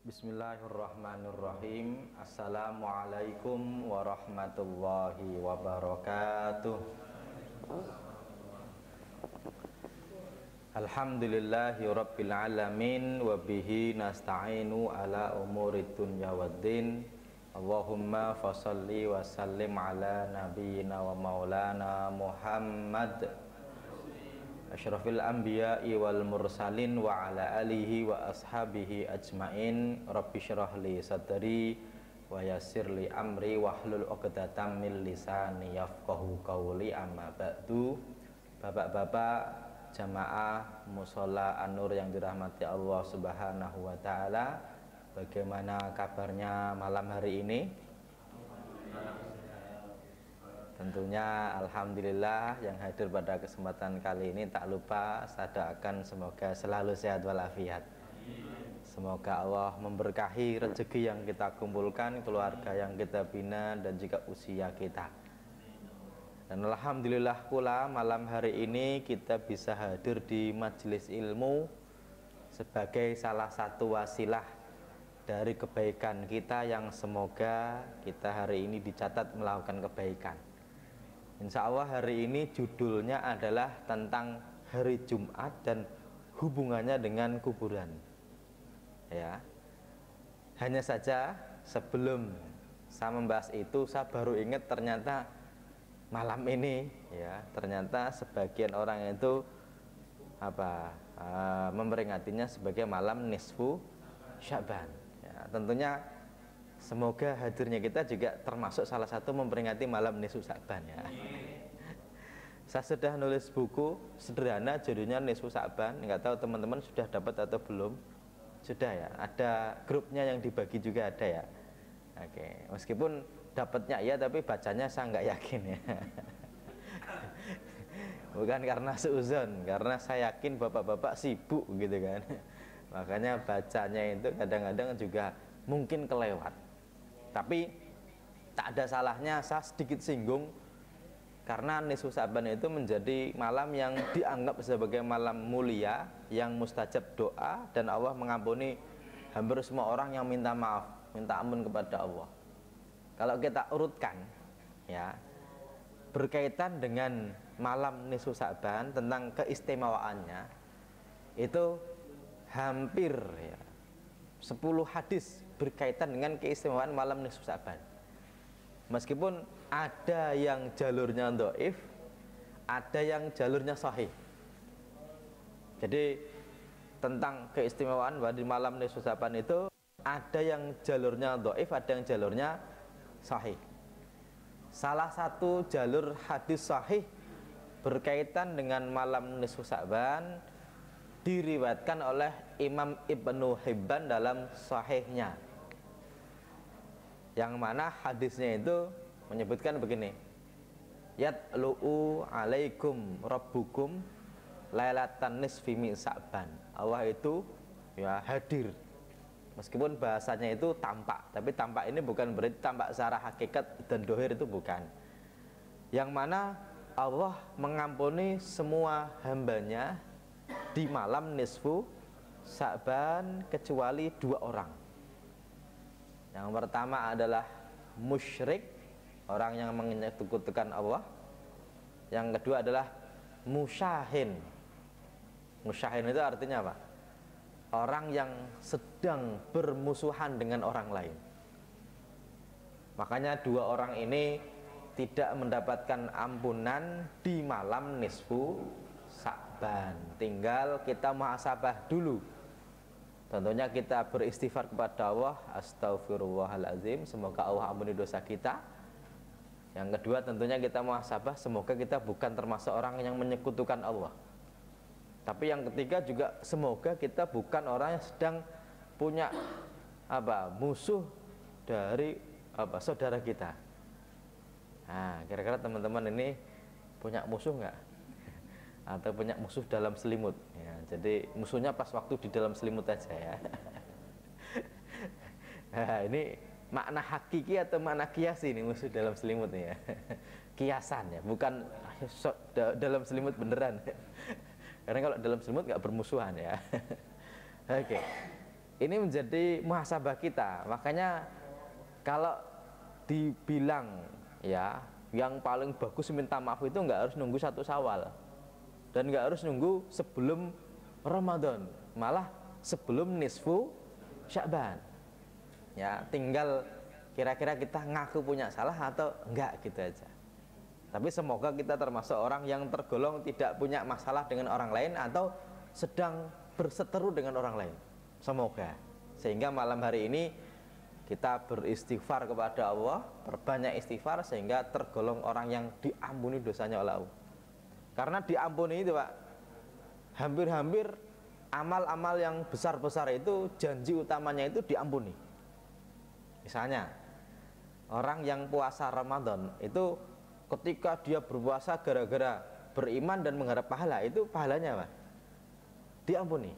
Bismillahirrahmanirrahim. Assalamualaikum warahmatullahi wabarakatuh. Alhamdulillahi rabbil alamin. Wabihi nasta'inu ala umurid dunya waddin. Allahumma fasalli wa sallim ala nabiyyina wa maulana Muhammad asyrafil anbiya'i wal mursalin wa ala alihi wa ashabihi ajmain. Rabbi syrah li sadri wa yassir li amri wahlul 'uqdatam min lisani yafqahu qawli. Amma ba'du. Bapak-bapak jamaah mushola An-Nur yang dirahmati Allah Subhanahu wa taala, bagaimana kabarnya malam hari ini? Tentunya alhamdulillah. Yang hadir pada kesempatan kali ini tak lupa saya doakan semoga selalu sehat walafiat. Semoga Allah memberkahi rezeki yang kita kumpulkan, keluarga yang kita bina, dan juga usia kita. Dan alhamdulillah pula malam hari ini kita bisa hadir di majelis ilmu sebagai salah satu wasilah dari kebaikan kita, yang semoga kita hari ini dicatat melakukan kebaikan. Insya Allah hari ini judulnya adalah tentang hari Jumat dan hubungannya dengan kuburan. Ya, hanya saja sebelum saya membahas itu, saya baru ingat ternyata malam ini, ya, ternyata sebagian orang itu memperingatinya sebagai malam nisfu Sya'ban. Ya, tentunya semoga hadirnya kita juga termasuk salah satu memperingati malam nisfu Sya'ban, ya. Saya sudah nulis buku sederhana judulnya Nisfu Sya'ban. Nggak tahu teman-teman sudah dapat atau belum? Sudah, ya. Ada grupnya yang dibagi juga ada, ya. Oke, meskipun dapatnya ya, tapi bacanya saya nggak yakin, ya. Bukan karena seuzon, karena saya yakin bapak-bapak sibuk gitu kan. Makanya bacanya itu kadang-kadang juga mungkin kelewat. Tapi tak ada salahnya saya sedikit singgung, karena nisfu Sya'ban itu menjadi malam yang dianggap sebagai malam mulia, yang mustajab doa, dan Allah mengampuni hampir semua orang yang minta maaf, minta ampun kepada Allah. Kalau kita urutkan, ya, berkaitan dengan malam nisfu Sya'ban, tentang keistimewaannya itu hampir, ya, 10 hadis berkaitan dengan keistimewaan malam nisfu Sya'ban. Meskipun ada yang jalurnya dhaif, ada yang jalurnya sahih. Jadi tentang keistimewaan di malam nisfu Sya'ban itu ada yang jalurnya dhaif, ada yang jalurnya sahih. Salah satu jalur hadis sahih berkaitan dengan malam nisfu Sya'ban diriwayatkan oleh Imam Ibnu Hibban dalam sahihnya, yang mana hadisnya itu menyebutkan begini: yatlu'u alaikum rabbukum lailatan nisfi min Sya'ban. Allah itu, ya, hadir. Meskipun bahasanya itu tampak, tapi tampak ini bukan berarti tampak secara hakikat dan dohir, itu bukan. Yang mana Allah mengampuni semua hambanya di malam nisfu Sya'ban kecuali 2 orang. Yang pertama adalah musyrik, orang yang menyekutukan Allah. Yang kedua adalah musyahin. Musyahin itu artinya apa? Orang yang sedang bermusuhan dengan orang lain. Makanya 2 orang ini tidak mendapatkan ampunan di malam nisfu Sya'ban. Tinggal kita muhasabah dulu. Tentunya kita beristighfar kepada Allah, astaghfirullahaladzim, semoga Allah ampuni dosa kita. Yang kedua tentunya kita muhasabah, semoga kita bukan termasuk orang yang menyekutukan Allah. Tapi yang ketiga juga semoga kita bukan orang yang sedang punya musuh dari saudara kita. Nah, kira-kira teman-teman ini punya musuh nggak? Atau punya musuh dalam selimut, ya, jadi musuhnya pas waktu di dalam selimut aja, ya. Nah, ini makna hakiki atau makna kiasi ini musuh dalam selimut nih, ya. Kiasan, ya, bukan dalam selimut beneran. Karena kalau dalam selimut nggak bermusuhan, ya. Oke. Ini menjadi muhasabah kita. Makanya kalau dibilang ya yang paling bagus minta maaf itu nggak harus nunggu 1 Syawal dan nggak harus nunggu sebelum Ramadan, malah sebelum nisfu Sya'ban. Ya, tinggal kira-kira kita ngaku punya salah atau enggak gitu aja. Tapi semoga kita termasuk orang yang tergolong tidak punya masalah dengan orang lain atau sedang berseteru dengan orang lain. Semoga. Sehingga malam hari ini kita beristighfar kepada Allah, berbanyak istighfar sehingga tergolong orang yang diampuni dosanya oleh Allah. Karena diampuni itu Pak, hampir-hampir amal-amal yang besar-besar itu janji utamanya itu diampuni. Misalnya orang yang puasa Ramadan itu ketika dia berpuasa gara-gara beriman dan mengharap pahala, itu pahalanya apa? Diampuni.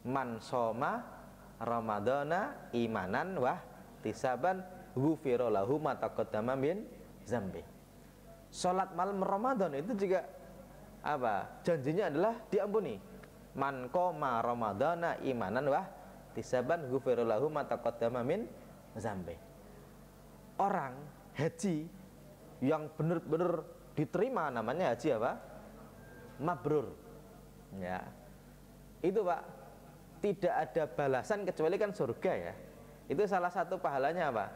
Man soma Ramadana imanan wah tisaban ghufira lahu ma taqaddama min zambi. Salat malam Ramadan itu juga apa? Janjinya adalah diampuni. Man qoma Ramadana imanan wah tisaban ghufira lahu ma taqaddama min zambi. Orang haji yang benar-benar diterima namanya haji apa? Mabrur. Ya. Itu Pak, tidak ada balasan kecuali kan surga ya. Itu salah satu pahalanya apa?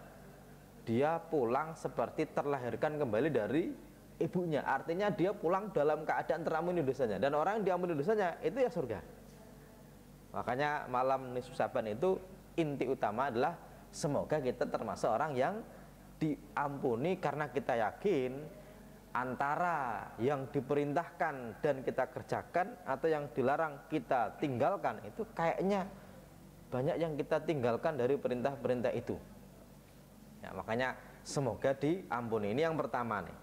Dia pulang seperti terlahirkan kembali dari ibunya. Artinya dia pulang dalam keadaan terampuni dosanya. Dan orang yang diampuni dosanya itu ya surga. Makanya malam nisfu Sya'ban itu inti utama adalah semoga kita termasuk orang yang diampuni karena kita yakin antara yang diperintahkan dan kita kerjakan atau yang dilarang kita tinggalkan itu kayaknya banyak yang kita tinggalkan dari perintah-perintah itu. Ya, makanya semoga diampuni. Ini yang pertama nih.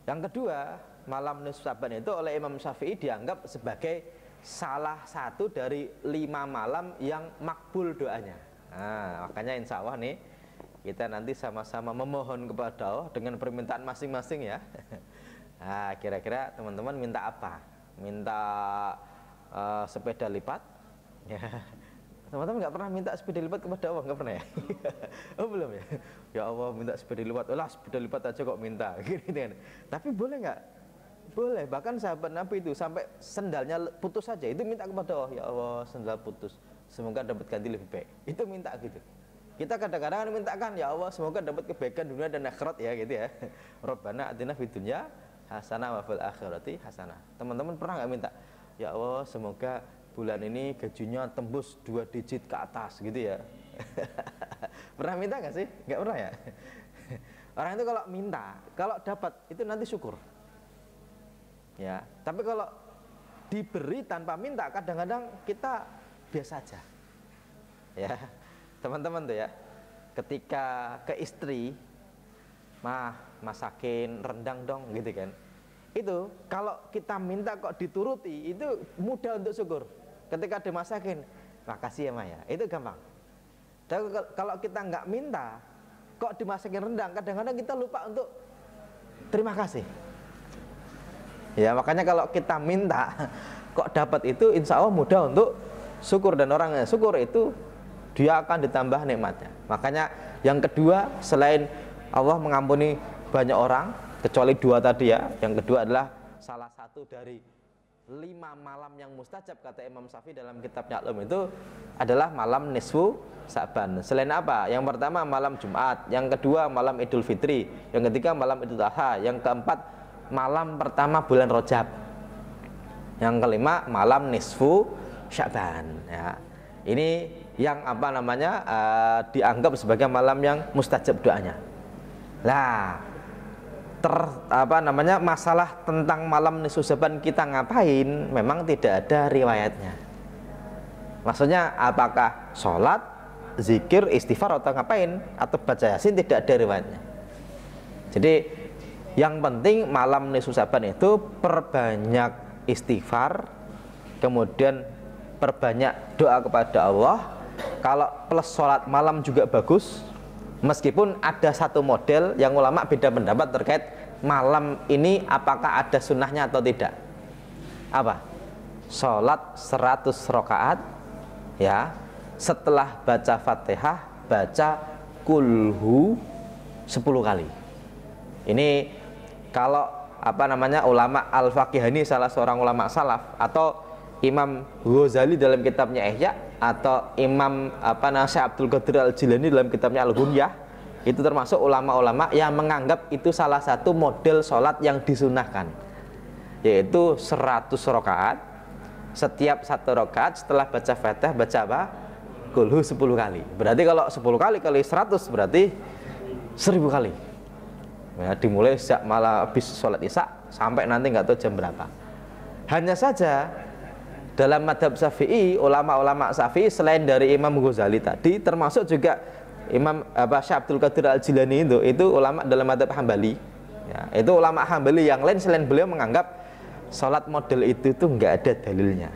Yang kedua, malam nisfu Sya'ban itu oleh Imam Syafi'i dianggap sebagai salah satu dari 5 malam yang makbul doanya. Nah, makanya insya Allah nih kita nanti sama-sama memohon kepada Allah dengan permintaan masing-masing ya. Nah, kira-kira teman-teman minta apa? Minta sepeda lipat? Ya. Teman-teman nggak pernah minta sepeda lipat kepada Allah, nggak pernah ya? Oh belum ya? Ya Allah minta sepeda lipat, lah sepeda lipat aja kok minta, gitu kan? Tapi boleh nggak? Boleh. Bahkan sahabat Nabi itu sampai sendalnya putus saja itu minta kepada Allah, ya Allah sendal putus, semoga dapat ganti lebih baik. Itu minta gitu. Kita kadang-kadang mintakan ya Allah semoga dapat kebaikan dunia dan akhirat ya gitu ya. Rabbana atina fid dunya hasanah wa fil akhirati hasanah. Teman-teman pernah nggak minta ya Allah semoga bulan ini gajinya tembus 2 digit ke atas gitu ya? Pernah minta nggak sih? Nggak pernah ya? Orang itu kalau minta, kalau dapat itu nanti syukur. Ya, tapi kalau diberi tanpa minta kadang-kadang kita biasa aja. Ya. Teman-teman tuh ya, ketika ke istri, masakin rendang dong gitu kan. Itu kalau kita minta kok dituruti, itu mudah untuk syukur. Ketika dimasakin, makasih ya Ma ya, itu gampang. Dan kalau kita nggak minta, kok dimasakin rendang, kadang-kadang kita lupa untuk terima kasih. Ya makanya kalau kita minta, kok dapat itu insya Allah mudah untuk syukur. Dan orang yang syukur itu dia akan ditambah nikmatnya. Makanya yang kedua selain Allah mengampuni banyak orang kecuali 2 tadi ya, yang kedua adalah salah satu dari 5 malam yang mustajab kata Imam Syafi'i dalam kitabnya Al-Um itu adalah malam nisfu Sya'ban. Selain apa? Yang pertama malam Jumat, yang kedua malam Idul Fitri, yang ketiga malam Idul Adha, yang keempat malam pertama bulan Rajab, yang kelima malam nisfu Sya'ban ya. Ini yang apa namanya dianggap sebagai malam yang mustajab doanya. Lah, masalah tentang malam nisfu Sya'ban kita ngapain? Memang tidak ada riwayatnya. Maksudnya apakah sholat, zikir, istighfar atau ngapain? Atau baca Yasin, tidak ada riwayatnya. Jadi yang penting malam nisfu Sya'ban itu perbanyak istighfar, kemudian perbanyak doa kepada Allah. Kalau plus sholat malam juga bagus. Meskipun ada satu model yang ulama beda pendapat terkait malam ini apakah ada sunnahnya atau tidak. Apa? Sholat 100 rakaat ya, setelah baca Fatihah baca kulhu 10 kali. Ini kalau ulama Al-Faqihani, salah seorang ulama salaf, atau Imam Ghazali dalam kitabnya Ihya, atau Imam Syekh Abdul Qadir Al-Jilani dalam kitabnya Al-Ghunyah, itu termasuk ulama-ulama yang menganggap itu salah satu model sholat yang disunahkan, yaitu 100 rakaat. Setiap 1 rakaat setelah baca Fatihah baca apa? Kulhu 10 kali. Berarti kalau 10 kali kali 100 berarti 1000 kali. Ya, dimulai sejak malah habis sholat isya sampai nanti nggak tahu jam berapa. Hanya saja dalam madhab Syafi'i, ulama-ulama Syafi'i selain dari Imam Ghazali tadi, termasuk juga Imam Syekh Abdul Qadir Al-Jilani, itu ulama dalam madhab Hambali. Ya, itu ulama Hambali yang lain selain beliau menganggap sholat model itu nggak ada dalilnya.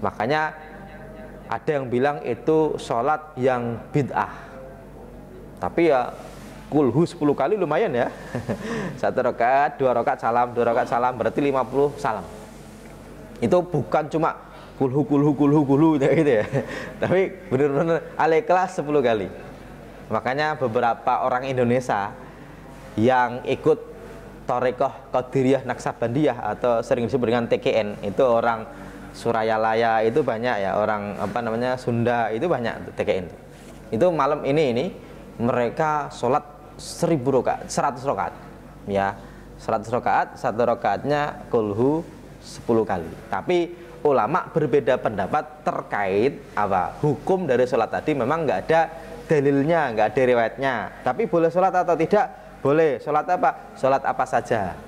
Makanya ada yang bilang itu sholat yang bid'ah. Tapi ya kulhu 10 kali lumayan ya. 1 rakaat, 2 rakaat salam, 2 rakaat salam, berarti 50 salam. Itu bukan cuma kulhu gitu ya. Tapi benar-benar al-ikhlas 10 kali. Makanya beberapa orang Indonesia yang ikut Thariqah Qadiriyah Naksabandiyah atau sering disebut dengan TKN, itu orang Surayalaya itu banyak ya, orang Sunda itu banyak TKN. Itu malam ini mereka sholat 1000 rakaat, 100 rakaat. Ya, 100 rakaat, 1 rakaatnya kulhu 10 kali. Tapi ulama berbeda pendapat terkait hukum dari sholat tadi. Memang nggak ada dalilnya, nggak ada riwayatnya. Tapi boleh sholat atau tidak? Boleh. Sholat apa? Sholat apa saja.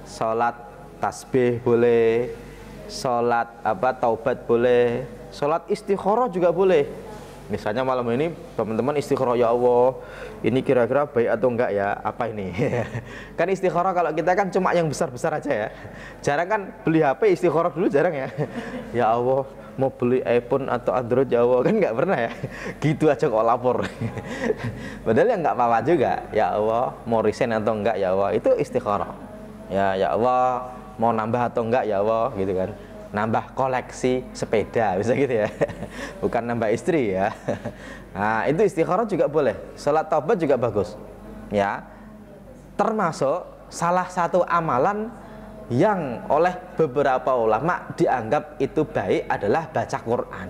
Sholat tasbih boleh, sholat taubat boleh, sholat istikharah juga boleh. Misalnya malam ini teman-teman istikharah, ya Allah, ini kira-kira baik atau enggak ya, apa ini? Kan istikharah kalau kita kan cuma yang besar-besar aja ya. Jarang kan beli HP istikharah dulu, jarang ya. Ya Allah, mau beli iPhone atau Android, ya Allah, kan nggak pernah ya. Gitu aja kok lapor. Padahal ya nggak apa-apa juga. Ya Allah, mau resign atau enggak, ya Allah, itu istikharah. Ya Allah, mau nambah atau enggak, ya Allah, gitu kan. Nambah koleksi sepeda, bisa gitu ya. Bukan nambah istri ya. Nah, itu istikharah juga boleh. Salat taubat juga bagus. Ya. Termasuk salah satu amalan yang oleh beberapa ulama dianggap itu baik adalah baca Quran.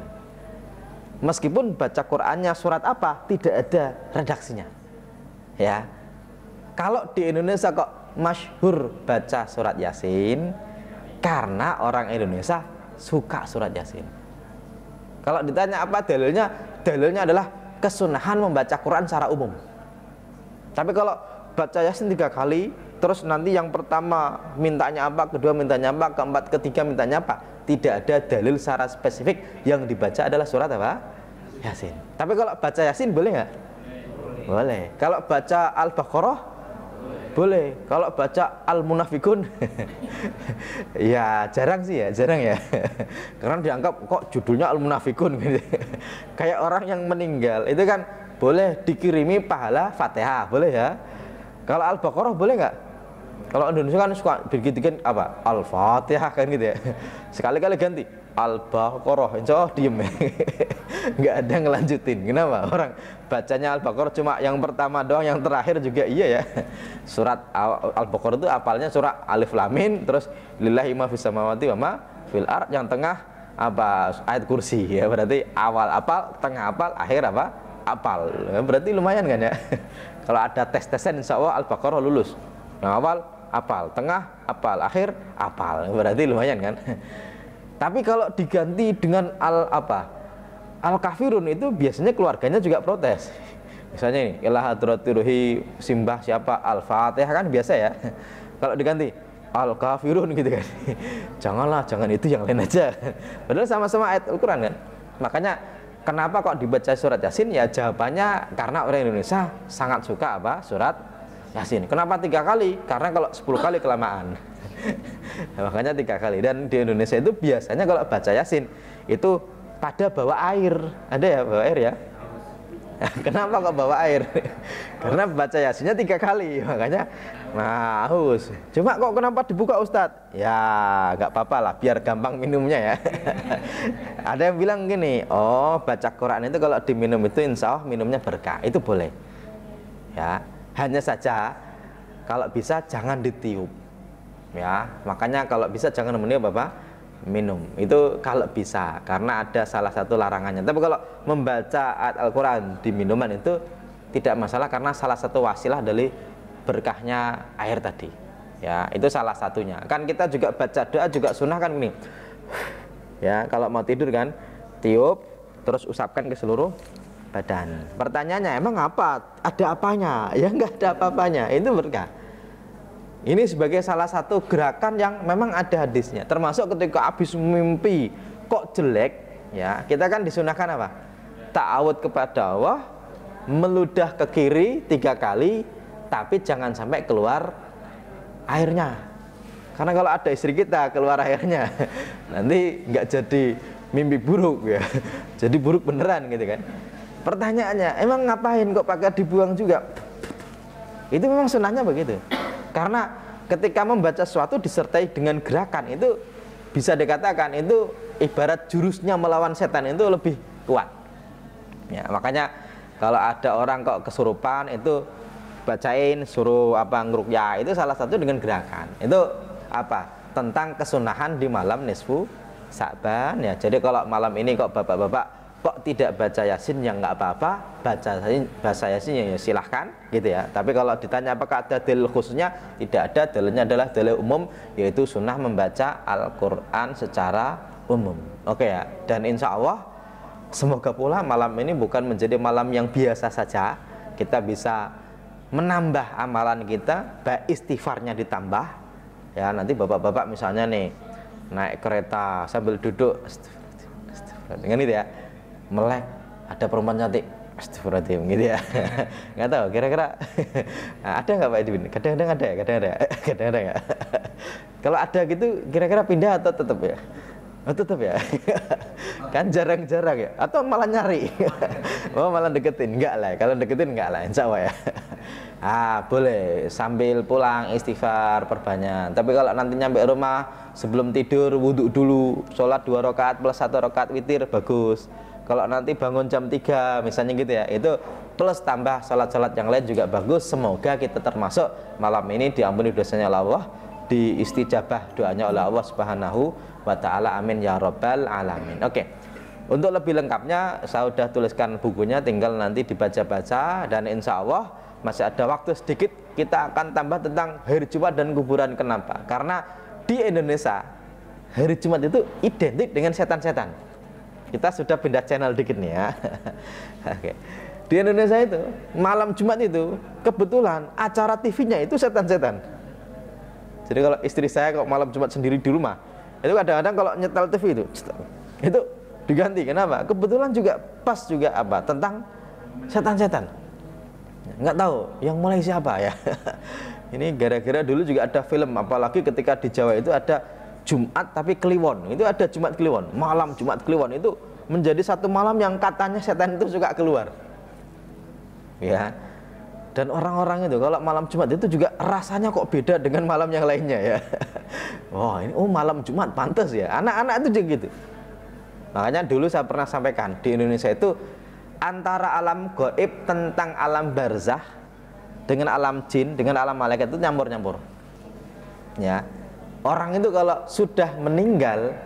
Meskipun baca Qurannya surat apa, tidak ada redaksinya. Ya. Kalau di Indonesia kok masyhur baca surat Yasin, karena orang Indonesia suka surat Yasin. Kalau ditanya apa dalilnya, dalilnya adalah kesunahan membaca Quran secara umum. Tapi kalau baca Yasin 3 kali, terus nanti yang pertama mintanya apa, kedua mintanya apa, keempat, ketiga mintanya apa, tidak ada dalil secara spesifik. Yang dibaca adalah surat apa? Yasin. Tapi kalau baca Yasin boleh nggak? Boleh. Kalau baca Al-Baqarah boleh. Kalau baca Al-Munafikun ya jarang sih ya, jarang ya. Karena dianggap kok judulnya Al-Munafikun gitu. Kayak orang yang meninggal itu kan boleh dikirimi pahala Fatihah, boleh ya. Kalau Al-Baqarah boleh nggak? Kalau Indonesia kan suka bikin apa? Al-Fatihah kan gitu ya. Sekali-kali ganti Al-Baqarah, insya Allah diem ya. Nggak ada ngelanjutin. Kenapa? Orang bacanya Al-Baqarah cuma yang pertama doang, yang terakhir juga iya ya. Surat Al-Baqarah itu apalnya surah Alif Lam Mim, terus lillahi ma fis samawati wa ma fil ard, yang tengah ayat kursi ya. Berarti awal apal, tengah apal, akhir apal. Berarti lumayan kan ya. Kalau ada tes-tesan insya Allah Al-Baqarah lulus. Yang awal apal, tengah apal, akhir apal. Berarti lumayan kan. Tapi kalau diganti dengan Al-Kafirun itu biasanya keluarganya juga protes. Misalnya ini, ilah hadratiruhi simbah siapa, Al-Fatihah kan biasa ya. Kalau diganti Al-Kafirun gitu kan. Janganlah, jangan itu, yang lain aja. Padahal sama-sama ayat Al-Quran kan. Makanya kenapa kok dibaca surat Yasin? Ya jawabannya karena orang Indonesia sangat suka surat Yasin. Kenapa 3 kali? Karena kalau 10 kali kelamaan. Makanya 3 kali. Dan di Indonesia itu biasanya kalau baca Yasin itu pada bawa air. Ada ya bawa air ya? Kenapa kok bawa air? Karena baca Yasinnya 3 kali, makanya haus. Cuma kok kenapa dibuka Ustadz? Ya nggak apa-apa lah, biar gampang minumnya ya. Ada yang bilang gini, oh baca Quran itu kalau diminum itu insya Allah minumnya berkah, itu boleh. Ya, hanya saja kalau bisa jangan ditiup. Ya, makanya kalau bisa jangan meniup apa? Minum itu kalau bisa, karena ada salah satu larangannya. Tapi kalau membaca ayat Al-Quran di minuman itu tidak masalah, karena salah satu wasilah dari berkahnya air tadi. Ya, itu salah satunya. Kan kita juga baca doa juga sunnah kan ini. Ya, kalau mau tidur kan tiup terus usapkan ke seluruh badan. Pertanyaannya, emang apa? Ada apanya? Ya enggak ada apa-apanya. Itu berkah. Ini sebagai salah satu gerakan yang memang ada hadisnya. Termasuk ketika habis mimpi kok jelek, ya kita kan disunahkan apa? Ta'awud kepada Allah, meludah ke kiri 3 kali, tapi jangan sampai keluar airnya. Karena kalau ada istri kita keluar airnya, nanti nggak jadi mimpi buruk ya. Jadi buruk beneran gitu kan. Pertanyaannya, emang ngapain kok pakai dibuang juga? Itu memang sunahnya begitu. Karena ketika membaca sesuatu disertai dengan gerakan, itu bisa dikatakan itu ibarat jurusnya melawan setan itu lebih kuat. Ya, makanya kalau ada orang kok kesurupan itu bacain suruh apa ngruqyah, itu salah satu dengan gerakan. Itu apa? Tentang kesunahan di malam nisfu Sa'ban ya. Jadi kalau malam ini kok bapak-bapak kok tidak baca Yasin, yang nggak apa-apa, baca Yasin ya silahkan gitu ya. Tapi kalau ditanya apakah ada dalil khususnya, tidak ada. Dalilnya adalah dalil umum, yaitu sunnah membaca Al-Quran secara umum. Oke ya. Dan insya Allah semoga pula malam ini bukan menjadi malam yang biasa saja. Kita bisa menambah amalan kita, baik istighfarnya ditambah ya. Nanti bapak-bapak misalnya nih naik kereta sambil duduk dengan itu ya, melek ada perempuan cantik, astagfirullahaladzim gitu ya. Nggak tahu kira-kira ada nggak Pak Edwin? Kadang-kadang ada ya, kadang-kadang ya. Kalau ada gitu kira-kira pindah atau tetap ya? Oh tetap ya. Kan jarang-jarang ya, atau malah nyari? Oh malah deketin? Enggak lah, kalau deketin enggak lah, insya Allah ya. Boleh sambil pulang istighfar perbanyak. Tapi kalau nanti nyampe rumah sebelum tidur wudhu dulu, sholat 2 rakaat plus 1 rakaat witir, bagus. Kalau nanti bangun jam 3 misalnya gitu ya, itu plus tambah sholat-sholat yang lain juga bagus. Semoga kita termasuk malam ini diampuni dosanya oleh Allah, diistijabah doanya oleh Allah Subhanahu wa ta'ala, amin ya rabbal alamin. Oke. Untuk lebih lengkapnya saya sudah tuliskan bukunya, tinggal nanti dibaca-baca. Dan insya Allah masih ada waktu sedikit, kita akan tambah tentang hari Jumat dan kuburan. Kenapa? Karena di Indonesia hari Jumat itu identik dengan setan-setan. Kita sudah pindah channel dikit nih ya. Oke. Di Indonesia itu malam Jumat itu kebetulan acara TV-nya itu setan-setan. Jadi kalau istri saya kok malam Jumat sendiri di rumah, itu kadang-kadang kalau nyetel TV itu diganti. Kenapa? Kebetulan juga pas juga apa? Tentang setan-setan. Nggak tahu yang mulai siapa ya. Ini gara-gara dulu juga ada film, apalagi ketika di Jawa itu ada Jumat tapi Kliwon. Itu ada Jumat Kliwon, malam Jumat Kliwon itu menjadi satu malam yang katanya setan itu suka keluar. Ya. Dan orang-orang itu kalau malam Jumat itu juga rasanya kok beda dengan malam yang lainnya ya. Ini malam Jumat pantas ya. Anak-anak itu juga gitu. Makanya dulu saya pernah sampaikan, di Indonesia itu antara alam gaib tentang alam barzah dengan alam jin, dengan alam malaikat itu nyampur-nyampur. Ya. Orang itu kalau sudah meninggal,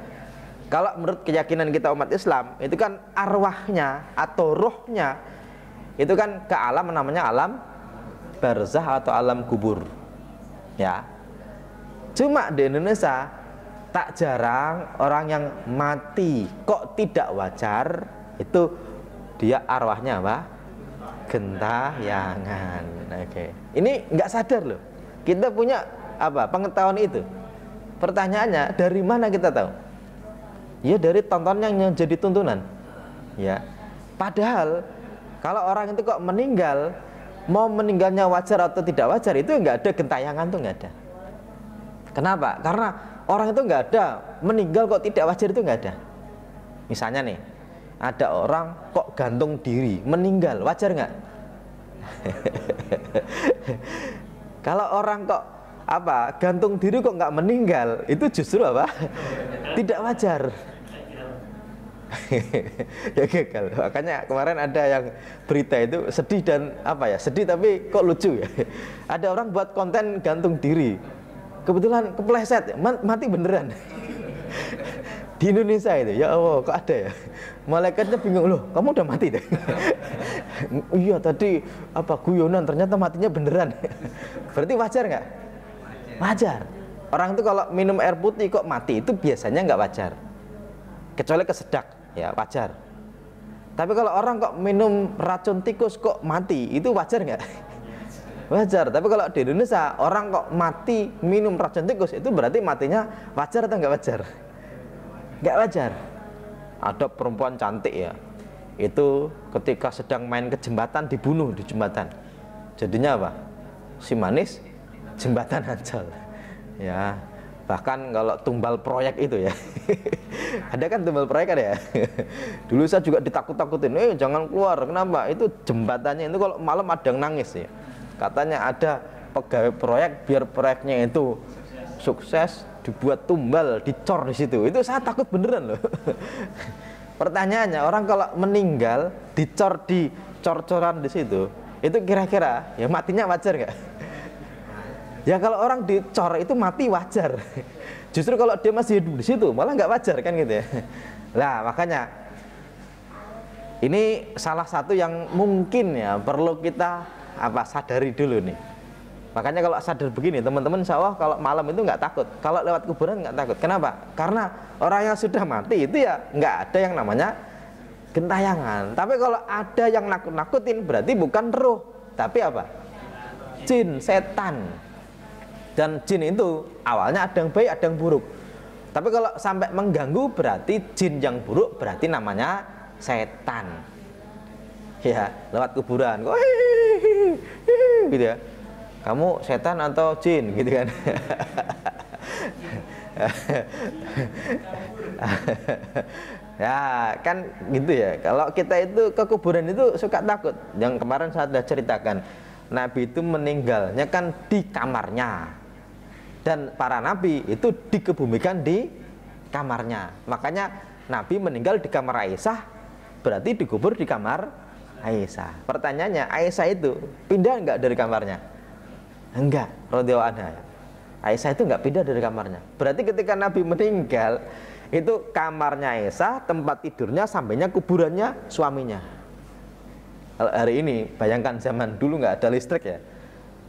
kalau menurut keyakinan kita umat Islam, itu kan arwahnya atau rohnya itu kan ke alam namanya alam barzah atau alam kubur. Ya. Cuma di Indonesia tak jarang orang yang mati kok tidak wajar itu dia arwahnya apa? Gentayangan. Oke. Ini nggak sadar loh. Kita punya apa? Pengetahuan itu. Pertanyaannya, dari mana kita tahu? Ya dari tontonan yang jadi tuntunan. Ya. Padahal kalau orang itu kok meninggal, mau meninggalnya wajar atau tidak wajar itu nggak ada gentayangan tuh, nggak ada. Kenapa? Karena orang itu nggak ada meninggal kok tidak wajar itu nggak ada. Misalnya nih, ada orang kok gantung diri, meninggal, wajar nggak? Kalau orang kok gantung diri kok nggak meninggal, itu justru tidak wajar. Ya gagal. Makanya kemarin ada yang berita itu sedih dan sedih tapi kok lucu ya. Ada orang buat konten gantung diri, kebetulan kepleset, mati beneran. Di Indonesia itu, ya Allah, kok ada ya? Malaikatnya bingung, loh, kamu udah mati deh. Iya tadi guyonan, ternyata matinya beneran. Berarti wajar nggak? Wajar. Orang itu kalau minum air putih kok mati, itu biasanya nggak wajar. Kecuali kesedak, ya wajar. Tapi kalau orang kok minum racun tikus kok mati, itu wajar nggak? Wajar. Tapi kalau di Indonesia orang kok mati minum racun tikus, itu berarti matinya wajar atau nggak wajar? Nggak wajar. Ada perempuan cantik ya, itu ketika sedang main ke jembatan dibunuh di jembatan. Jadinya apa? Si manis jembatan Ancol. Ya, bahkan kalau tumbal proyek itu ya. Ada kan tumbal proyek ada ya. Dulu saya juga ditakut-takutin, jangan keluar. Kenapa? Itu jembatannya itu kalau malam ada yang nangis ya. Katanya ada pegawai proyek biar proyeknya itu sukses, dibuat tumbal, dicor di situ. Itu saya takut beneran loh. Pertanyaannya, orang kalau meninggal dicor di cor-coran di situ, itu kira-kira ya matinya wajar nggak? Ya kalau orang dicor itu mati wajar. Justru kalau dia masih hidup di situ malah nggak wajar kan gitu ya. Nah makanya ini salah satu yang mungkin ya perlu kita sadari dulu nih. Makanya kalau sadar begini teman-teman, insya Allah kalau malam itu nggak takut, kalau lewat kuburan nggak takut. Kenapa? Karena orang yang sudah mati itu ya nggak ada yang namanya gentayangan. Tapi kalau ada yang nakut-nakutin berarti bukan roh, tapi jin, setan. Dan jin itu awalnya ada yang baik, ada yang buruk. Tapi kalau sampai mengganggu berarti jin yang buruk, berarti namanya setan. Ya, lewat kuburan kok gitu ya. Kamu setan atau jin gitu kan. Ya kan gitu ya. Kalau kita itu ke kuburan itu suka takut. Yang kemarin saya sudah ceritakan, Nabi itu meninggalnya kan di kamarnya, dan para nabi itu dikebumikan di kamarnya. Makanya Nabi meninggal di kamar Aisyah, berarti dikubur di kamar Aisyah. Pertanyaannya, Aisyah itu pindah enggak dari kamarnya? Enggak, radhiyallahu anha. Aisyah itu enggak pindah dari kamarnya. Berarti ketika Nabi meninggal, itu kamarnya Aisyah, tempat tidurnya, sampingnya kuburannya suaminya. Kalau hari ini, bayangkan zaman dulu nggak ada listrik ya.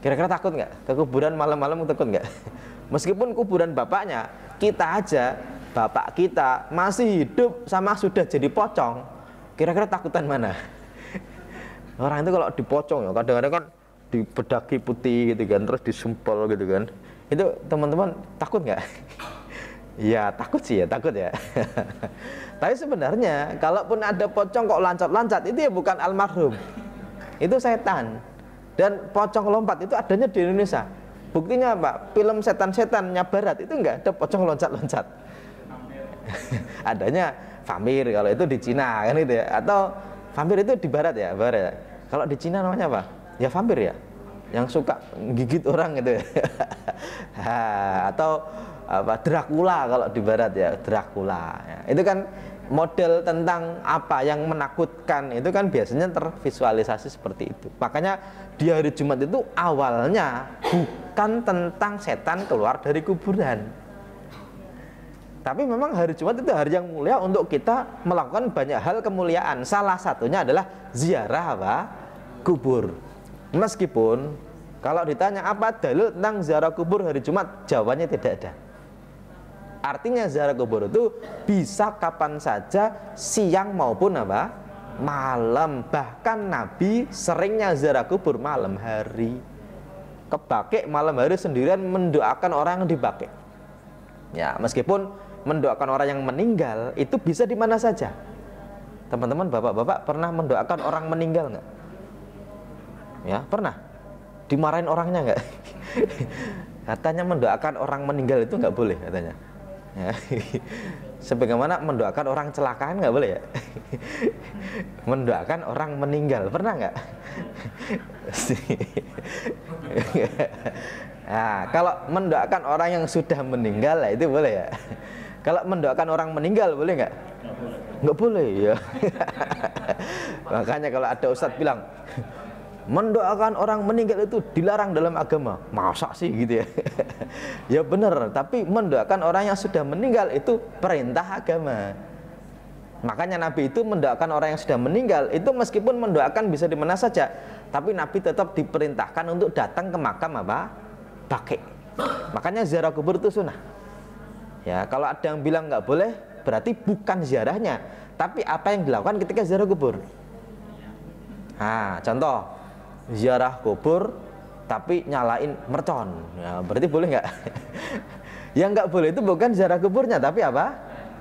Kira-kira takut nggak? Ke kuburan malam-malam takut nggak? Meskipun kuburan bapaknya, kita aja, bapak kita masih hidup sama sudah jadi pocong. Kira-kira takutan mana? Orang itu kalau dipocong ya, kadang-kadang kan dibedaki putih gitu kan, terus disumpel gitu kan. Itu teman-teman takut nggak? Ya takut sih ya, takut ya. Tapi sebenarnya kalaupun ada pocong kok loncat-loncat, itu ya bukan almarhum, itu setan. Dan pocong lompat itu adanya di Indonesia. Buktinya apa? Film setan-setannya barat itu enggak ada pocong loncat-loncat. Adanya vampir kalau itu di Cina kan gitu ya. Atau vampir itu di barat ya, barat. Kalau di Cina namanya apa? Ya vampir ya, yang suka gigit orang gitu ya. Atau Dracula kalau di barat ya, Dracula ya. Itu kan model tentang apa yang menakutkan, itu kan biasanya tervisualisasi seperti itu. Makanya di hari Jumat itu awalnya bukan tentang setan keluar dari kuburan, tapi memang hari Jumat itu hari yang mulia untuk kita melakukan banyak hal kemuliaan. Salah satunya adalah ziarah kubur. Meskipun kalau ditanya apa dalil tentang ziarah kubur hari Jumat, jawabannya tidak ada. Artinya ziarah kubur itu bisa kapan saja, siang maupun malam. Bahkan Nabi seringnya ziarah kubur malam hari. Ke Baqi malam hari sendirian mendoakan orang yang di Baqi. Ya, meskipun mendoakan orang yang meninggal itu bisa di mana saja. Teman-teman, bapak-bapak pernah mendoakan orang meninggal nggak? Ya, pernah. Dimarahin orangnya nggak? Katanya mendoakan orang meninggal itu nggak boleh katanya. Ya. Sebagaimana mendoakan orang celakaan nggak boleh ya? Mendoakan orang meninggal pernah nggak? Nah, kalau mendoakan orang yang sudah meninggal lah itu boleh ya. Kalau mendoakan orang meninggal boleh nggak? Nggak boleh ya. Makanya kalau ada ustadz bilang mendoakan orang meninggal itu dilarang dalam agama, masa sih gitu ya? Ya benar, tapi mendoakan orang yang sudah meninggal itu perintah agama. Makanya Nabi itu mendoakan orang yang sudah meninggal itu meskipun mendoakan bisa di mana saja, tapi Nabi tetap diperintahkan untuk datang ke makam apa? Baqi'. Makanya ziarah kubur itu sunnah. Ya, kalau ada yang bilang nggak boleh, berarti bukan ziarahnya, tapi apa yang dilakukan ketika ziarah kubur. Nah, contoh ziarah kubur tapi nyalain mercon, ya, berarti boleh nggak? Yang nggak boleh itu bukan ziarah kuburnya, tapi apa?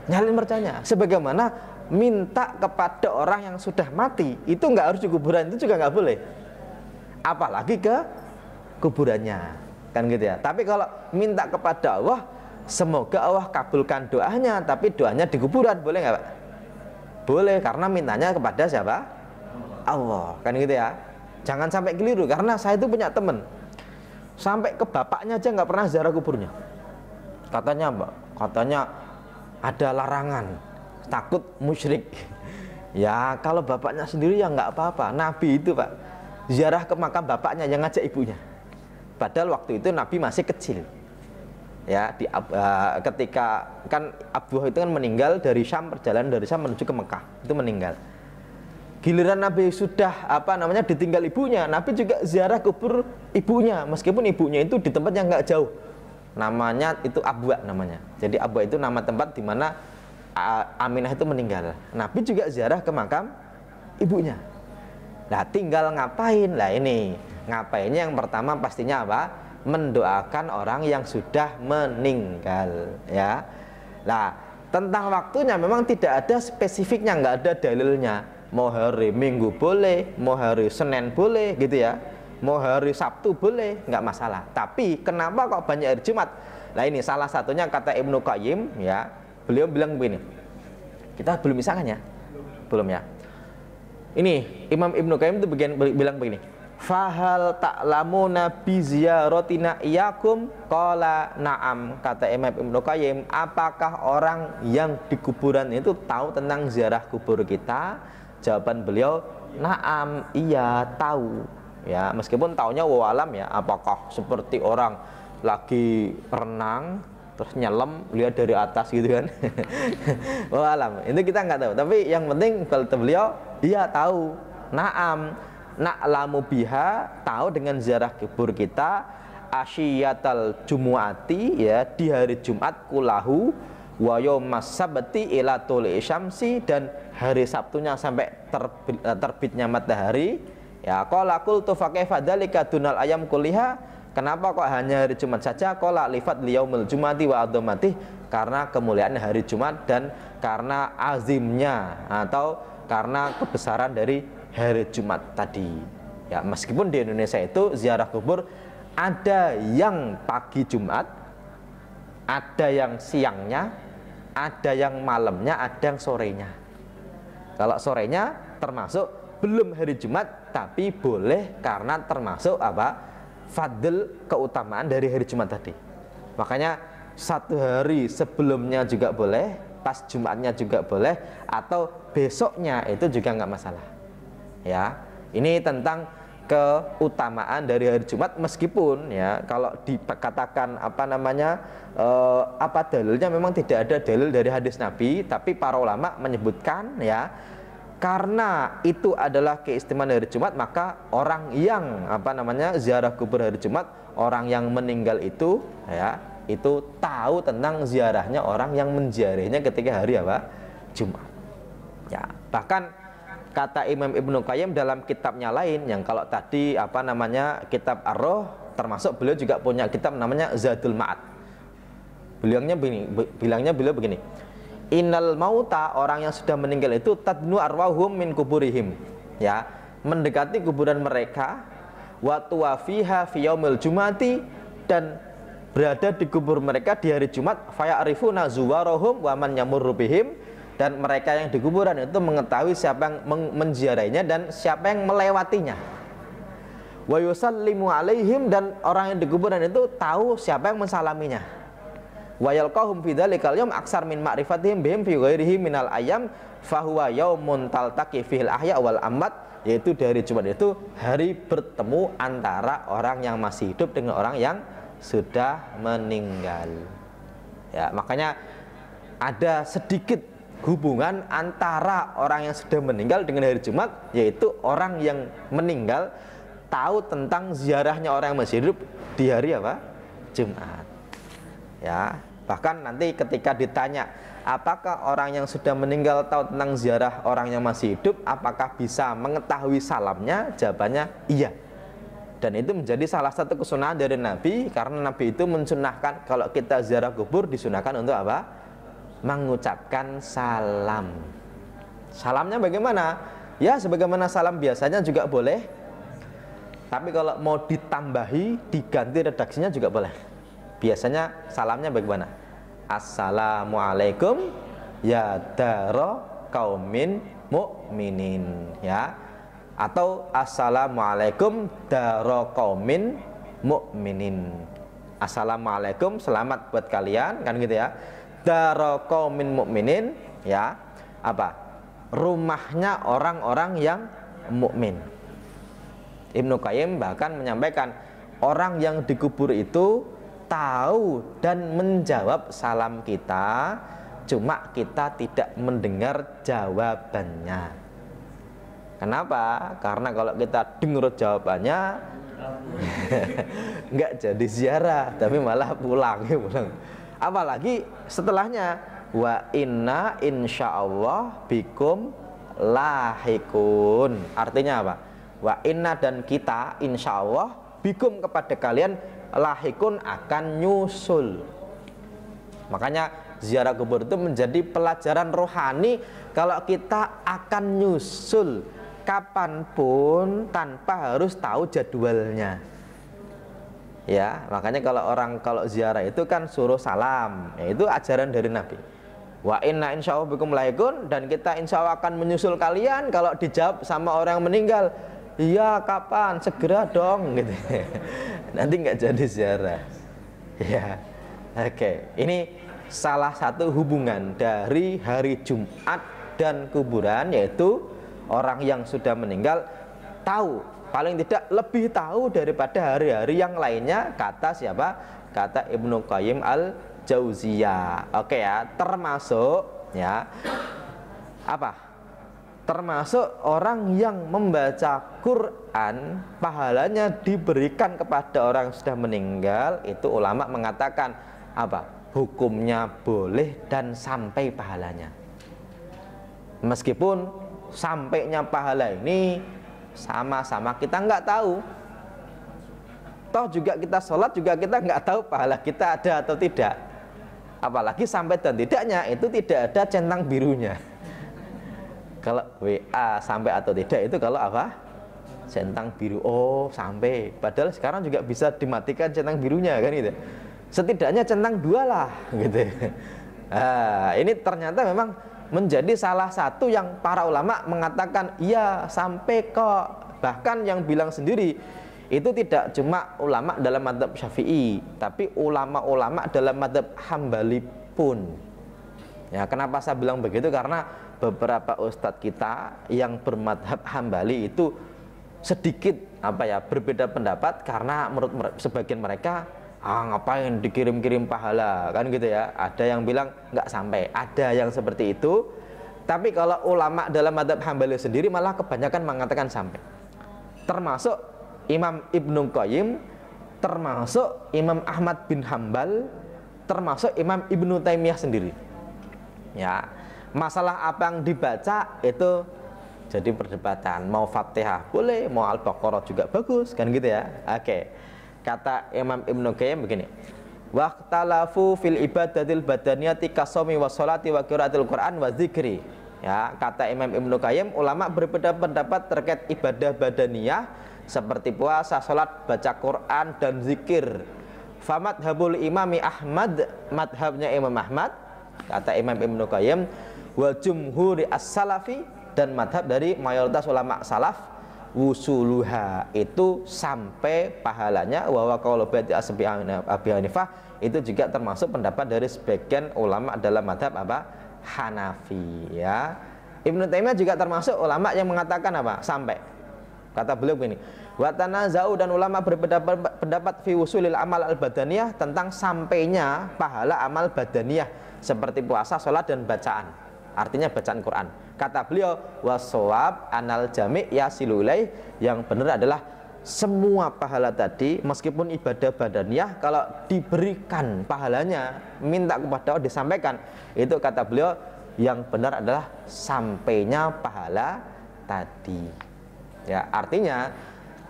Nyalain merconnya. Sebagaimana minta kepada orang yang sudah mati itu nggak harus di kuburan, itu juga nggak boleh. Apalagi ke kuburannya, kan gitu ya. Tapi kalau minta kepada Allah, semoga Allah kabulkan doanya, tapi doanya di kuburan, boleh nggak Pak? Boleh, karena mintanya kepada siapa? Allah, kan gitu ya. Jangan sampai keliru, karena saya itu punya teman sampai ke bapaknya aja nggak pernah ziarah kuburnya. Katanya Mbak, katanya ada larangan, takut musyrik. Ya kalau bapaknya sendiri ya nggak apa-apa. Nabi itu Pak ziarah ke makam bapaknya yang ngajak ibunya. Padahal waktu itu Nabi masih kecil. Ya, ketika kan Abu itu kan meninggal dari Syam, perjalanan dari Syam menuju ke Mekah, itu meninggal. Giliran Nabi sudah ditinggal ibunya, Nabi juga ziarah kubur ibunya, meskipun ibunya itu di tempat yang nggak jauh. Namanya itu Abwa namanya. Jadi Abwa itu nama tempat di mana Aminah itu meninggal. Nabi juga ziarah ke makam ibunya. Nah, tinggal ngapain? Lah ini, ngapainnya yang pertama pastinya apa? Mendoakan orang yang sudah meninggal, ya. Nah, tentang waktunya memang tidak ada spesifiknya, nggak ada dalilnya. Mau hari Minggu boleh, mau hari Senin boleh, gitu ya. Mau hari Sabtu boleh, nggak masalah. Tapi kenapa kok banyak hari Jumat? Nah ini salah satunya kata Ibnu Qayyim, ya. Beliau bilang begini. Kita belum misalkan ya? Belum ya. Ini Imam Ibnu Qayyim itu bilang begini. Fahal ta'lamuna bi ziyaratina iyakum? Qala na'am. Kata Imam Ibnu Qayyim, apakah orang yang di kuburan itu tahu tentang ziarah kubur kita? Jawaban beliau, na'am, iya tahu. Ya, meskipun taunya wawalam ya, apakah seperti orang lagi renang terus nyelam lihat dari atas gitu kan. Wawalam, itu kita nggak tahu. Tapi yang penting kalau beliau, iya tahu. Na'am, na'lamu biha, tahu dengan ziarah kubur kita, asyiyatal jumu'ati, ya, di hari Jumat kulahu wa yaumas sabti ila tuli syamsi, dan hari Sabtunya sampai terbitnya matahari. Ya, qala qultu fa kaifa dzalika dunal ayam kulliha? Kenapa kok hanya hari Jumat saja? Qala lifat liyaumil jumati wa adhamati, karena kemuliaan hari Jumat dan karena azimnya atau karena kebesaran dari hari Jumat tadi. Ya, meskipun di Indonesia itu ziarah kubur ada yang pagi Jumat, ada yang siangnya, ada yang malamnya, ada yang sorenya. Kalau sorenya termasuk belum hari Jumat, tapi boleh karena termasuk apa? Fadl, keutamaan dari hari Jumat tadi. Makanya satu hari sebelumnya juga boleh, pas Jumatnya juga boleh, atau besoknya itu juga nggak masalah. Ya, ini tentang keutamaan dari hari Jumat, meskipun ya kalau dikatakan apa dalilnya, memang tidak ada dalil dari hadis Nabi, tapi para ulama menyebutkan ya, karena itu adalah keistimewaan hari Jumat, maka orang yang ziarah kubur hari Jumat, orang yang meninggal itu ya, itu tahu tentang ziarahnya orang yang menziarahinya ketika hari Jumat. Ya, bahkan kata Imam Ibnu Qayyim dalam kitabnya lain, yang kalau tadi kitab Ar-Ruh, termasuk beliau juga punya kitab namanya Zadul Ma'ad. Bilangnya beliau begini. Innal mauta, orang yang sudah meninggal itu tadnu arwahum min kuburihim. Ya, mendekati kuburan mereka, wa tuwafiha fi yaumil jumati, dan berada di kubur mereka di hari Jumat, faya'rifuna zuwarahum wa man yamurru bihim, dan mereka yang di kuburan itu mengetahui siapa yang menziarahinya dan siapa yang melewatinya. Wa yusallimu alaihim, dan orang yang di kuburan itu tahu siapa yang mensalaminya. Wa yalqahum fi dzalikal yaum aksar min ma'rifatihim bihim fi ghairihi minal ayyam fahuwa yaumun taltaqi fihil ahya wal amwat, yaitu dari Jumat itu hari bertemu antara orang yang masih hidup dengan orang yang sudah meninggal. Ya, makanya ada sedikit hubungan antara orang yang sudah meninggal dengan hari Jumat, yaitu orang yang meninggal tahu tentang ziarahnya orang yang masih hidup di hari apa? Jumat. Ya, bahkan nanti ketika ditanya apakah orang yang sudah meninggal tahu tentang ziarah orang yang masih hidup, apakah bisa mengetahui salamnya? Jawabannya iya. Dan itu menjadi salah satu kesunahan dari Nabi, karena Nabi itu mensunahkan kalau kita ziarah kubur disunahkan untuk apa? Mengucapkan salam. Salamnya bagaimana? Ya sebagaimana salam biasanya juga boleh. Tapi kalau mau ditambahi, diganti redaksinya juga boleh. Biasanya salamnya bagaimana? Assalamualaikum ya daro qaumin mu'minin, ya. Atau assalamualaikum daro qaumin mu'minin. Assalamualaikum, selamat buat kalian, kan gitu ya. Daro qaumin mu'minin, ya. Apa? Rumahnya orang-orang yang mukmin. Ibnu Qayyim bahkan menyampaikan orang yang dikubur itu tahu dan menjawab salam kita, cuma kita tidak mendengar jawabannya. Kenapa? Karena kalau kita dengar jawabannya nggak jadi ziarah, tapi malah pulang. Apalagi setelahnya, wa inna insyaallah bikum lahikun. Artinya apa? Wa inna, dan kita insyaallah bikum kepada kalian lahikun akan nyusul. Makanya ziarah kubur itu menjadi pelajaran rohani kalau kita akan nyusul kapanpun tanpa harus tahu jadwalnya. Ya, makanya kalau ziarah itu kan suruh salam, ya, itu ajaran dari Nabi. Wa inna insyaallah bikum lahikun, dan kita insyaallah akan menyusul kalian. Kalau dijawab sama orang yang meninggal, iya kapan? Segera dong, gitu. Nanti nggak jadi ziarah. Ya, oke. Ini salah satu hubungan dari hari Jumat dan kuburan, yaitu orang yang sudah meninggal tahu, paling tidak lebih tahu daripada hari-hari yang lainnya, kata siapa? Kata Ibnu Qayyim al-Jauziyah. Oke ya, termasuk ya apa? Termasuk orang yang membaca Quran pahalanya diberikan kepada orang yang sudah meninggal. Itu ulama mengatakan apa? Hukumnya boleh dan sampai pahalanya. Meskipun sampainya pahala ini sama-sama kita nggak tahu. Toh juga kita sholat juga kita nggak tahu pahala kita ada atau tidak. Apalagi sampai dan tidaknya itu tidak ada centang birunya. Kalau WA sampai atau tidak itu kalau apa? Centang biru. Oh sampai. Padahal sekarang juga bisa dimatikan centang birunya, kan gitu. Setidaknya centang 2 lah gitu. Nah, ini ternyata memang menjadi salah satu yang para ulama mengatakan iya sampai kok. Bahkan yang bilang sendiri itu tidak cuma ulama dalam mazhab Syafi'i, tapi ulama-ulama dalam mazhab Hambali pun. Ya, kenapa saya bilang begitu? Karena beberapa ustadz kita yang bermadhab Hambali itu sedikit berbeda pendapat, karena menurut sebagian mereka ngapain dikirim-kirim pahala, kan gitu ya. Ada yang bilang nggak sampai, ada yang seperti itu. Tapi kalau ulama dalam mazhab Hambali sendiri malah kebanyakan mengatakan sampai. Termasuk Imam Ibnu Qayyim, termasuk Imam Ahmad bin Hambal, termasuk Imam Ibnu Taimiyah sendiri. Ya, masalah apa yang dibaca itu jadi perdebatan. Mau Fatihah boleh, mau Al-Baqarah juga bagus, kan gitu ya. Oke. Kata Imam Ibnu Qayyim begini, waqtalafu fil ibadatil badaniyati kasawmi wa sholati wa qiraatil Qur'an wa dzikri. Ya, kata Imam Ibnu Qayyim, ulama berbeda pendapat terkait ibadah badaniyah seperti puasa, sholat, baca Quran dan zikir. Famadhabul imami Ahmad, madhabnya Imam Ahmad, kata Imam Ibnu Qayyim, wa jumhuri as-salafi, dan madhab dari mayoritas ulama salaf, wusuluha, itu sampai pahalanya, wa qaulu ba'di Abi Hanifah, itu juga termasuk pendapat dari sebagian ulama dalam madhab apa? Hanafi, ya. Ibnu Taimiyah juga termasuk ulama yang mengatakan apa? Sampai. Kata beliau begini, wa tanaza'u, dan ulama berpendapat fi wusulil amal al-badaniyah, tentang sampainya pahala amal badaniyah seperti puasa, sholat, dan bacaan. Artinya bacaan Quran. Kata beliau, wasawab anal jami' yasilu ilaih, yang benar adalah semua pahala tadi, meskipun ibadah badaniyah, kalau diberikan pahalanya, minta kepada Allah disampaikan, itu kata beliau yang benar adalah sampainya pahala tadi. Ya, artinya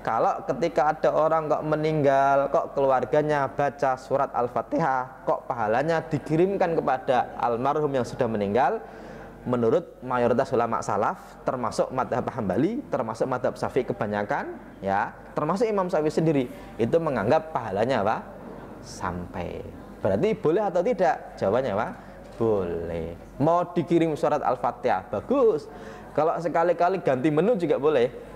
kalau ketika ada orang kok meninggal, kok keluarganya baca surat Al-Fatihah, kok pahalanya dikirimkan kepada almarhum yang sudah meninggal, menurut mayoritas ulama salaf, termasuk madhab Hambali, termasuk madhab Syafi'i kebanyakan, ya, termasuk Imam Syafi'i sendiri, itu menganggap pahalanya apa? Sampai. Berarti boleh atau tidak? Jawabannya apa? Boleh. Mau dikirim surat Al-Fatihah, bagus. Kalau sekali-kali ganti menu juga boleh.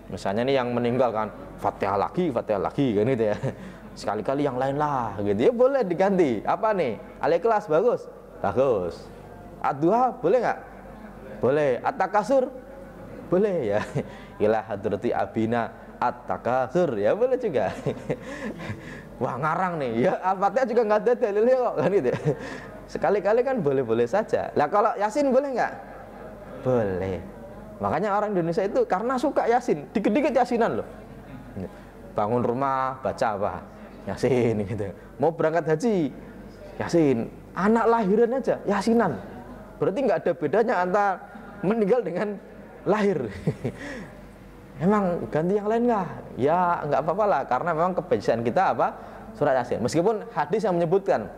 Misalnya nih yang meninggal kan Fatihah lagi kan gitu ya. Sekali-kali yang lain lah gitu ya, boleh diganti. Apa nih? Al-Ikhlas bagus? Bagus. Ad-Duha boleh nggak? Boleh. At-Takasur? Boleh ya. Ila hadrati abina at-takasur, ya boleh juga. Wah, ngarang nih. Ya Al-Fatihah juga nggak ada dalilnya kok kan gitu ya. Sekali-kali kan boleh-boleh saja. Lah kalau Yasin boleh nggak? Boleh. Makanya orang Indonesia itu karena suka Yasin, dikit-dikit Yasinan loh. Bangun rumah baca apa? Yasin gitu. Mau berangkat haji, Yasin. Anak lahiran aja Yasinan. Berarti nggak ada bedanya antara meninggal dengan lahir. Emang ganti yang lain nggak? Ya nggak apa-apa lah, karena memang kebiasaan kita apa? Surat Yasin. Meskipun hadis yang menyebutkan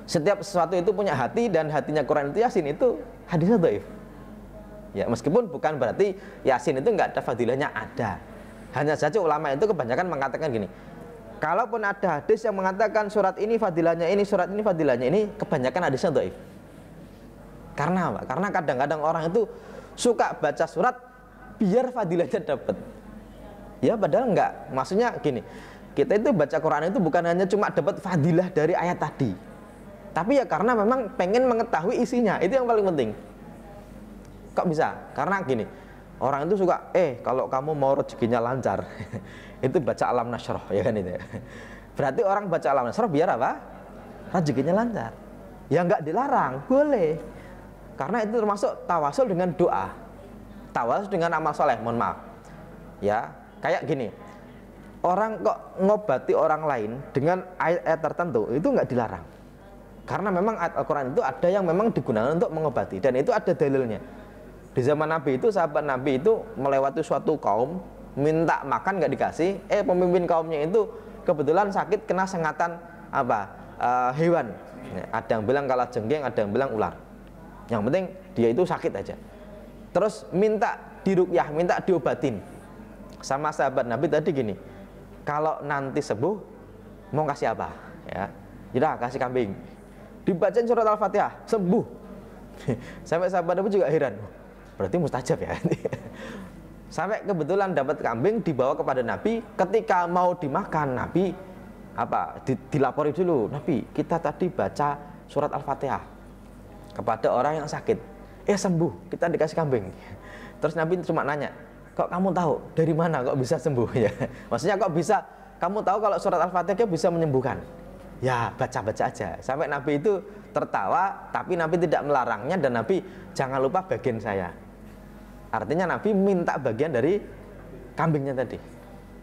setiap sesuatu itu punya hati, dan hatinya Quran itu Yasin, itu hadisnya dhaif. Ya, meskipun bukan berarti Yasin itu nggak ada fadilahnya, ada. Hanya saja ulama itu kebanyakan mengatakan gini, kalaupun ada hadis yang mengatakan surat ini fadilahnya ini, surat ini fadilahnya ini, kebanyakan hadisnya dhaif. Karena apa? Karena kadang-kadang orang itu suka baca surat biar fadilahnya dapat. Ya padahal enggak. Maksudnya gini, kita itu baca Quran itu bukan hanya cuma dapat fadilah dari ayat tadi, tapi ya karena memang pengen mengetahui isinya, itu yang paling penting. Kok bisa? Karena gini, orang itu suka, kalau kamu mau rezekinya lancar, itu baca Alam Nasroh, ya kan itu ya. Berarti orang baca Alam Nasroh biar apa? Rezekinya lancar. Ya nggak dilarang, boleh. Karena itu termasuk tawasul dengan doa, tawasul dengan amal soleh, mohon maaf. Ya, kayak gini, orang kok ngobati orang lain dengan ayat-ayat tertentu, itu nggak dilarang. Karena memang ayat Al-Quran itu ada yang memang digunakan untuk mengobati, dan itu ada dalilnya. Di zaman Nabi itu, sahabat Nabi itu melewati suatu kaum, minta makan nggak dikasih, pemimpin kaumnya itu kebetulan sakit kena sengatan apa? Hewan. Ada yang bilang kalajengking, ada yang bilang ular. Yang penting dia itu sakit aja. Terus minta diruqyah, minta diobatin. Sama sahabat Nabi tadi gini, kalau nanti sembuh mau kasih apa? Ya, yaudah kasih kambing. Dibacain surat Al-Fatihah, sembuh. Sampai sahabat Nabi juga heran. Berarti mustajab ya. Sampai kebetulan dapat kambing dibawa kepada Nabi, ketika mau dimakan Nabi apa? Dilapori dulu, Nabi, kita tadi baca surat Al-Fatihah kepada orang yang sakit. Sembuh, kita dikasih kambing. Terus Nabi cuma nanya, kok kamu tahu dari mana kok bisa sembuh ya? Maksudnya kok bisa kamu tahu kalau surat Al-Fatihah bisa menyembuhkan? Ya baca-baca aja. Sampai Nabi itu tertawa, tapi Nabi tidak melarangnya, dan Nabi jangan lupa bagian saya. Artinya Nabi minta bagian dari kambingnya tadi.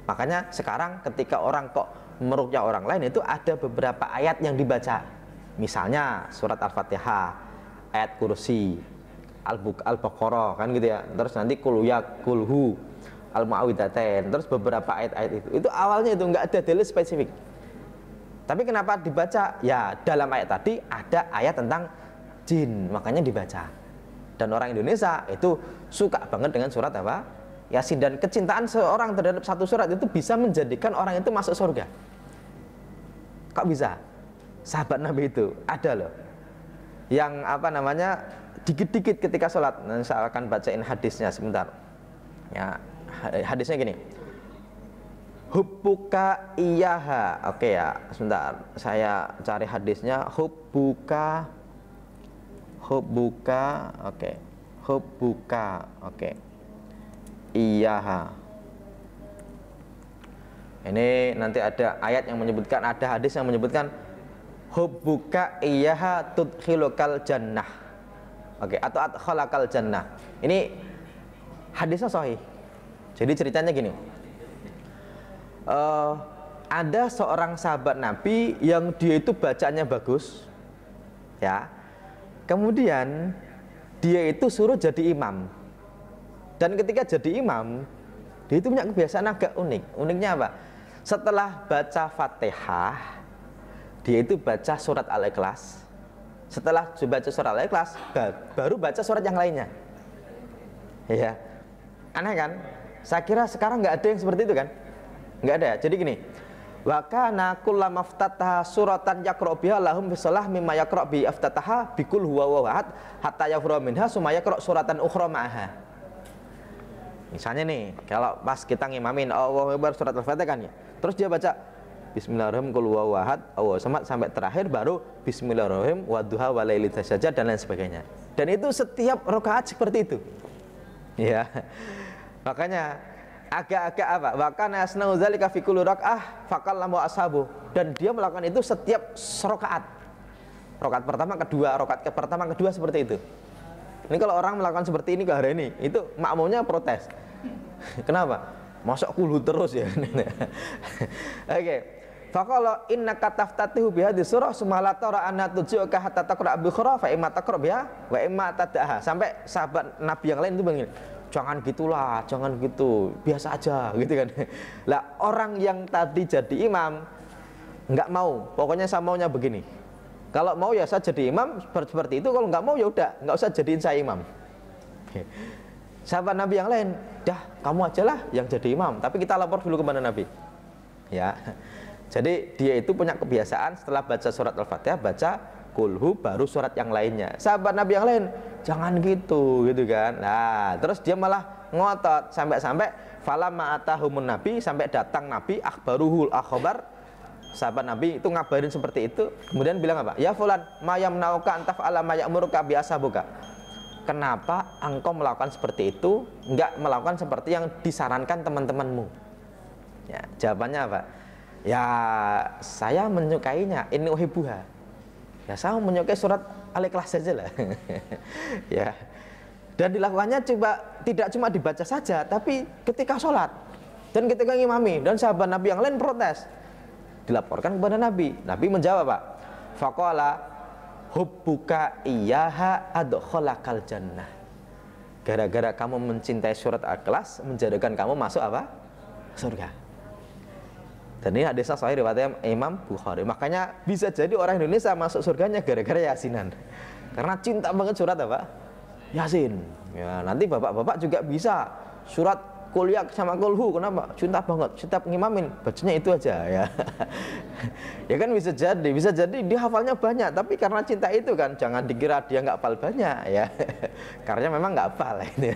Makanya sekarang ketika orang kok meruqyah orang lain, itu ada beberapa ayat yang dibaca. Misalnya surat Al-Fatihah, ayat kursi, Al-Baqarah kan gitu ya. Terus nanti kulhu, Al-Mu'awwidhatain, terus beberapa ayat-ayat itu awalnya itu nggak ada dalil spesifik. Tapi kenapa dibaca? Ya dalam ayat tadi ada ayat tentang jin, makanya dibaca. Dan orang Indonesia itu suka banget dengan surat apa? Yasin. Dan kecintaan seorang terhadap satu surat itu bisa menjadikan orang itu masuk surga. Kok bisa? Sahabat Nabi itu ada loh yang apa namanya dikit-dikit ketika sholat. Nah, saya akan bacain hadisnya sebentar ya. Hadisnya gini, hubbuka iyaha. Oke ya, sebentar saya cari hadisnya. Hubbuka, oke, hubbuka, oke, iyaha. Ini nanti ada ayat yang menyebutkan, ada hadis yang menyebutkan hubbuka iyaha tudkhilukal jannah. Oke, atau adkhalakal jannah. Ini hadisnya sahih. Jadi ceritanya gini. Ada seorang sahabat Nabi yang dia itu bacanya bagus. Ya. Kemudian dia itu suruh jadi imam. Dan ketika jadi imam, dia itu punya kebiasaan agak unik. Uniknya apa? Setelah baca Fatihah, dia itu baca surat Al-Ikhlas. Setelah baca surat Al-Ikhlas, baru baca surat yang lainnya. Ya, aneh kan? Saya kira sekarang nggak ada yang seperti itu kan? Nggak ada. Jadi gini, wa kana kullama iftataha suratan yaqra biha lahum bisalah mimma yaqra bi iftataha bikul huwa ahad hatta yafra minha summa yaqra suratan ukhra ma'aha. Misalnya nih, kalau pas kita ngimamin Allahu Akbar surat Al-Fatihah kan ya. Terus dia baca Bismillahirrahmanirrahim qul huwallahu ahad Allahu samad sampai terakhir, baru Bismillahirrahmanirrahim wadduha walaili saja dan lain sebagainya. Dan itu setiap rakaat seperti itu. Ya. Makanya agak-agak apa? Bahkan asnau zalika fi kulli rakaah faqallamu ashabu. Dan dia melakukan itu setiap rakaat. Rakaat pertama, kedua, rakaat pertama, kedua seperti itu. Ini kalau orang melakukan seperti ini ke hari ini, itu makmumnya protes. Kenapa? Masuk kulhu terus ya. Oke. Faqala innaka taftatihu bihadhihi surah summa la tara anna tujuka hatta taqra bi khura fa imma taqra biha wa imma tadaha. Sampai sahabat Nabi yang lain itu begini, jangan gitulah, jangan gitu, biasa aja gitu kan. Lah orang yang tadi jadi imam nggak mau, pokoknya saya maunya begini. Kalau mau ya saya jadi imam seperti itu, kalau nggak mau ya udah nggak usah jadiin saya imam. Sahabat Nabi yang lain, dah kamu ajalah yang jadi imam, tapi kita lapor dulu kepada Nabi. Ya. Jadi dia itu punya kebiasaan setelah baca surat Al-Fatihah baca kulhu baru surat yang lainnya. Sahabat Nabi yang lain, jangan gitu kan. Nah, terus dia malah ngotot sampai-sampai falamma atahumun Nabi, sampai datang Nabi akhbaruhul akhbar. Sahabat Nabi itu ngabarin seperti itu, kemudian bilang apa? Ya fulan, ma yamnauka antaf ala ma ya'muruka biasa buka. Kenapa engkau melakukan seperti itu, enggak melakukan seperti yang disarankan teman-temanmu? Ya, jawabannya apa? Ya, saya menyukainya, ini uhibbuha. Ya, saya menyukai surat Al-Ikhlas saja lah. Ya. Dan dilakukannya tidak cuma dibaca saja, tapi ketika sholat dan ketika ngimami, dan sahabat Nabi yang lain protes. Dilaporkan kepada Nabi. Nabi menjawab, Pak. Faqala hubbuka iyyaha adkhalakal jannah. Gara-gara kamu mencintai surat Al-Ikhlas menjadikan kamu masuk apa? Surga. Dan ini hadisnya sahih riwayat Imam Bukhari. Makanya bisa jadi orang Indonesia masuk surganya gara-gara Yasinan. Karena cinta banget surat apa? Yasin. Ya, nanti bapak-bapak juga bisa surat kuliah sama kulhu. Kenapa? Cinta banget. Setiap ngimamin bacanya itu aja ya. Ya kan bisa jadi dia hafalnya banyak, tapi karena cinta itu kan, jangan dikira dia nggak hafal banyak ya. Karena memang nggak hafal ini.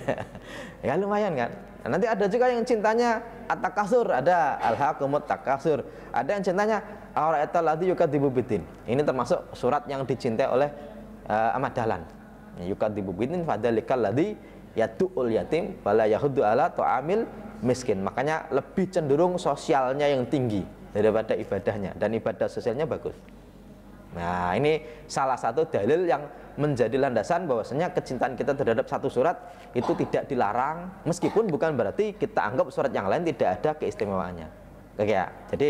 Ya lumayan kan. Nah, nanti ada juga yang cintanya at-takasur, ada al-haqumut takasur. Ada yang cintanya ara'aital ladzi yukadzibu biddin. Ini termasuk surat yang dicintai oleh Ahmad Dahlan. Yukadzibu biddin fadzalikal ladzi yatu'ul yatim wala yahuddu ala ta'amil miskin. Makanya lebih cenderung sosialnya yang tinggi daripada ibadahnya, dan ibadah sosialnya bagus. Nah, ini salah satu dalil yang menjadi landasan bahwasanya kecintaan kita terhadap satu surat itu tidak dilarang, meskipun bukan berarti kita anggap surat yang lain tidak ada keistimewaannya. Oke ya. Jadi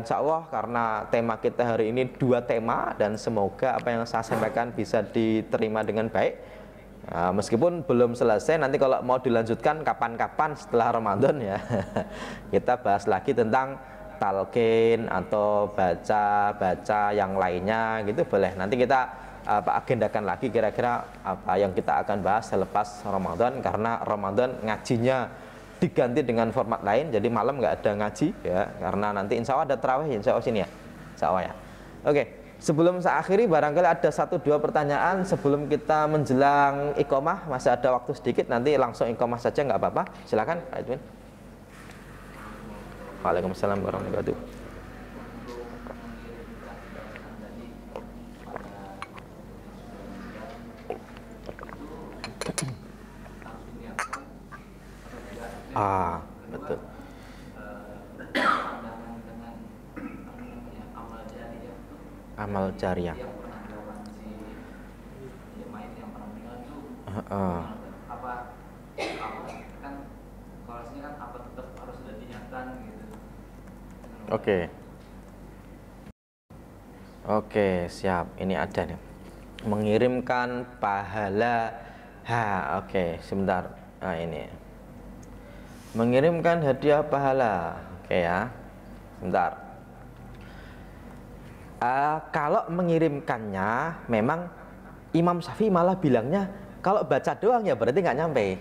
insya Allah karena tema kita hari ini dua tema, dan semoga apa yang saya sampaikan bisa diterima dengan baik. Meskipun belum selesai, nanti kalau mau dilanjutkan kapan-kapan setelah Ramadan ya kita bahas lagi tentang talqin atau baca yang lainnya gitu, boleh. Nanti kita agendakan lagi kira-kira apa yang kita akan bahas selepas Ramadan, karena Ramadan ngajinya diganti dengan format lain, jadi malam nggak ada ngaji ya, karena nanti insya Allah ada tarawih insya Allah sini ya. Insyaallah ya. Oke, sebelum saya akhiri barangkali ada 1-2 pertanyaan sebelum kita menjelang iqomah. Masih ada waktu sedikit, nanti langsung iqomah saja nggak apa-apa. Silakan Pak Edwin. Waalaikumsalam warahmatullahi wabarakatuh. Betul. Amal jariah. Oke, siap. Ini ada nih. Mengirimkan pahala. Oke, sebentar. Nah, ini. Mengirimkan hadiah pahala. Oke ya. Sebentar. Kalau mengirimkannya, memang Imam Syafi'i malah bilangnya kalau baca doang ya berarti nggak nyampe.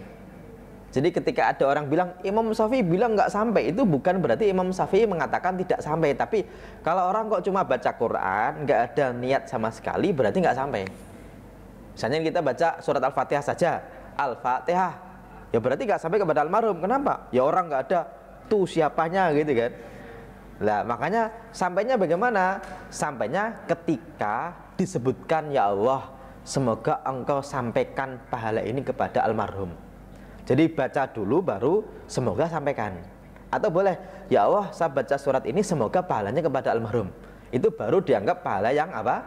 Jadi ketika ada orang bilang Imam Syafi'i bilang nggak sampai, itu bukan berarti Imam Syafi'i mengatakan tidak sampai. Tapi kalau orang kok cuma baca Quran, nggak ada niat sama sekali, berarti nggak sampai. Misalnya kita baca surat Al-Fatihah saja, Al-Fatihah, ya berarti nggak sampai kepada almarhum. Kenapa? Ya orang nggak ada tuh siapanya gitu kan. Nah makanya sampainya bagaimana? Sampainya ketika disebutkan ya Allah, semoga engkau sampaikan pahala ini kepada almarhum. Jadi baca dulu baru semoga sampaikan. Atau boleh, ya Allah saya baca surat ini semoga pahalanya kepada almarhum. Itu baru dianggap pahala yang apa?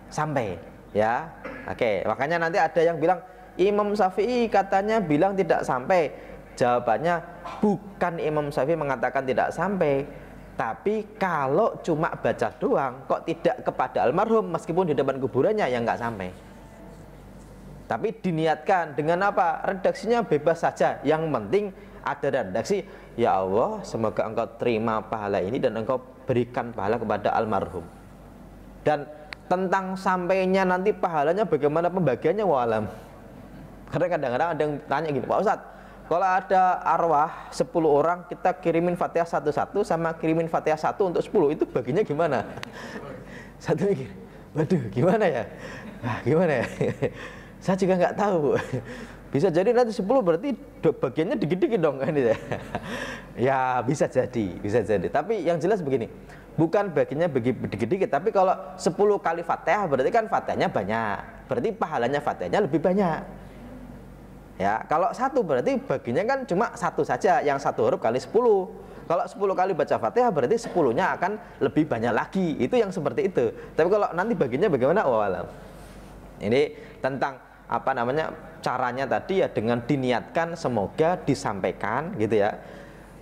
Sampai. Ya. Oke, makanya nanti ada yang bilang Imam Syafi'i katanya bilang tidak sampai. Jawabannya bukan Imam Syafi'i mengatakan tidak sampai, tapi kalau cuma baca doang kok tidak kepada almarhum meskipun di depan kuburannya ya nggak sampai. Tapi diniatkan dengan apa? Redaksinya bebas saja. Yang penting ada redaksi, ya Allah semoga engkau terima pahala ini dan engkau berikan pahala kepada almarhum. Dan tentang sampainya nanti pahalanya bagaimana pembagiannya walam. Karena kadang-kadang ada yang tanya gini, Pak Ustadz, kalau ada arwah 10 orang kita kirimin Fatihah satu-satu sama kirimin Fatihah 1 untuk 10, itu baginya gimana? Satu mikir, waduh gimana ya? Gimana ya? Saya juga nggak tahu. Bisa jadi nanti 10 berarti bagiannya dikit-dikit dong kan ya. Ya bisa jadi. Tapi yang jelas begini, bukan bagiannya dikit-dikit, tapi kalau 10 kali Fatihah berarti kan Fatihahnya banyak. Berarti pahalanya Fatihahnya lebih banyak. Ya, kalau 1 berarti baginya kan cuma 1 saja, yang 1 huruf kali 10. Kalau 10 kali baca Fatihah berarti 10-nya akan lebih banyak lagi. Itu yang seperti itu. Tapi kalau nanti baginya bagaimana? Wallahualam. Ini tentang apa namanya caranya tadi ya, dengan diniatkan semoga disampaikan gitu ya.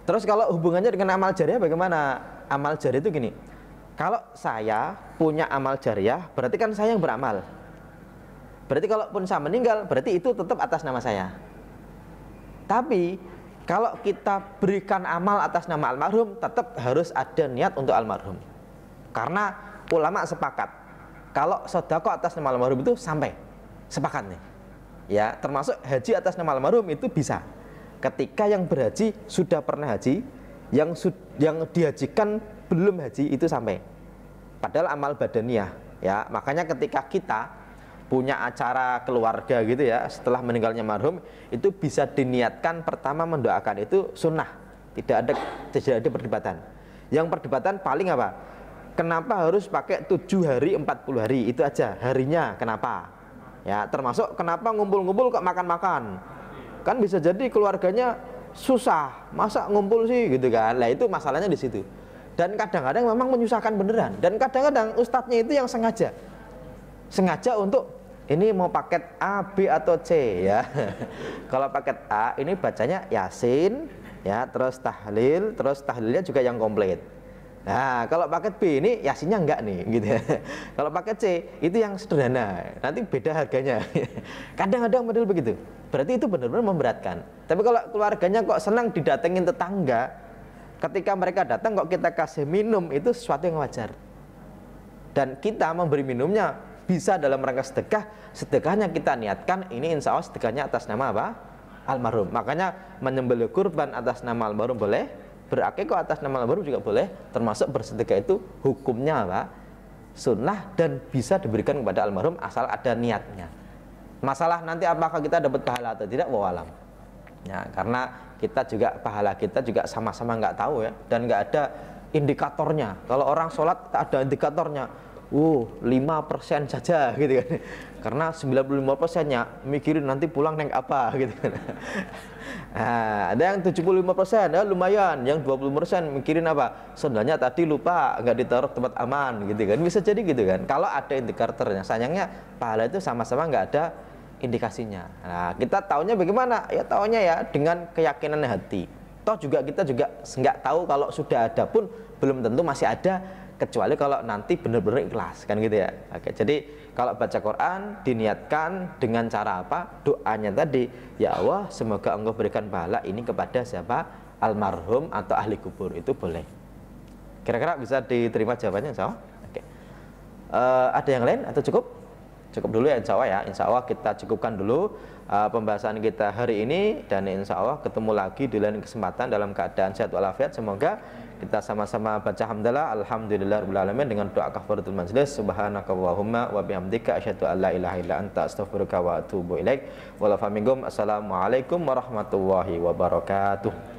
Terus kalau hubungannya dengan amal jariah bagaimana? Amal jariah itu gini, kalau saya punya amal jariah berarti kan saya yang beramal. Berarti kalaupun saya meninggal berarti itu tetap atas nama saya. Tapi kalau kita berikan amal atas nama almarhum, tetap harus ada niat untuk almarhum. Karena ulama sepakat kalau sedekah atas nama almarhum itu sampai. Sepakat nih. Ya, termasuk haji atas nama almarhum itu bisa. Ketika yang berhaji sudah pernah haji, yang dihajikan belum haji itu sampai. Padahal amal badaniyah, ya. Makanya ketika kita punya acara keluarga gitu ya, setelah meninggalnya almarhum, itu bisa diniatkan pertama mendoakan, itu sunnah. Tidak ada perdebatan. Yang perdebatan paling apa? Kenapa harus pakai 7 hari 40 hari? Itu aja. Harinya kenapa? Ya, termasuk kenapa ngumpul-ngumpul kok makan-makan? Kan bisa jadi keluarganya susah, masa ngumpul sih gitu kan. Nah, itu masalahnya di situ. Dan kadang-kadang memang menyusahkan beneran. Dan kadang-kadang ustadznya itu yang sengaja untuk ini mau paket A, B atau C ya. Kalau paket A ini bacanya Yasin ya, terus tahlilnya juga yang komplit. Nah, kalau paket B ini Yasinnya enggak nih gitu ya. Kalau paket C itu yang sederhana, nanti beda harganya. Kadang-kadang model begitu. Berarti itu benar-benar memberatkan. Tapi kalau keluarganya kok senang didatengin tetangga, ketika mereka datang kok kita kasih minum, itu sesuatu yang wajar. Dan kita memberi minumnya bisa dalam rangka sedekah. Sedekahnya kita niatkan ini insya Allah sedekahnya atas nama apa? Almarhum. Makanya menyembelih kurban atas nama almarhum boleh, berakikah atas nama almarhum juga boleh, termasuk bersedekah itu hukumnya apa? Sunnah dan bisa diberikan kepada almarhum asal ada niatnya. Masalah nanti apakah kita dapat pahala atau tidak, wawalam. Ya, karena kita juga pahala kita juga sama-sama nggak tahu ya, dan nggak ada indikatornya. Kalau orang sholat tak ada indikatornya, 5% saja gitu kan. Karena 95%-nya mikirin nanti pulang naik apa gitu kan. Nah, ada yang 75%, ya lumayan. Yang 20% mikirin apa? Sebenarnya tadi lupa, nggak ditaruh tempat aman gitu kan. Bisa jadi gitu kan. Kalau ada indikatornya, sayangnya pahala itu sama-sama nggak ada indikasinya. Nah, kita taunya bagaimana? Ya taunya ya dengan keyakinan hati. Toh juga kita juga nggak tahu kalau sudah ada pun belum tentu masih ada, kecuali kalau nanti benar-benar ikhlas kan gitu ya. Oke, jadi kalau baca Quran diniatkan dengan cara apa? Doanya tadi, ya Allah semoga Engkau berikan pahala ini kepada siapa? Almarhum atau ahli kubur, itu boleh. Kira-kira bisa diterima jawabannya, insya Allah? Oke. Ada yang lain atau cukup? Cukup dulu ya, insya Allah ya. Insya Allah kita cukupkan dulu pembahasan kita hari ini, dan insya Allah ketemu lagi di lain kesempatan dalam keadaan sehat walafiat. Semoga kita sama-sama baca hamdalah alhamdulillahirabbil alamin dengan doa kafaratul majlis. Subhanakallahumma wa bihamdika asyhadu an la ilaha illa anta astaghfiruka wa atubu ilaik. Assalamualaikum warahmatullahi wabarakatuh.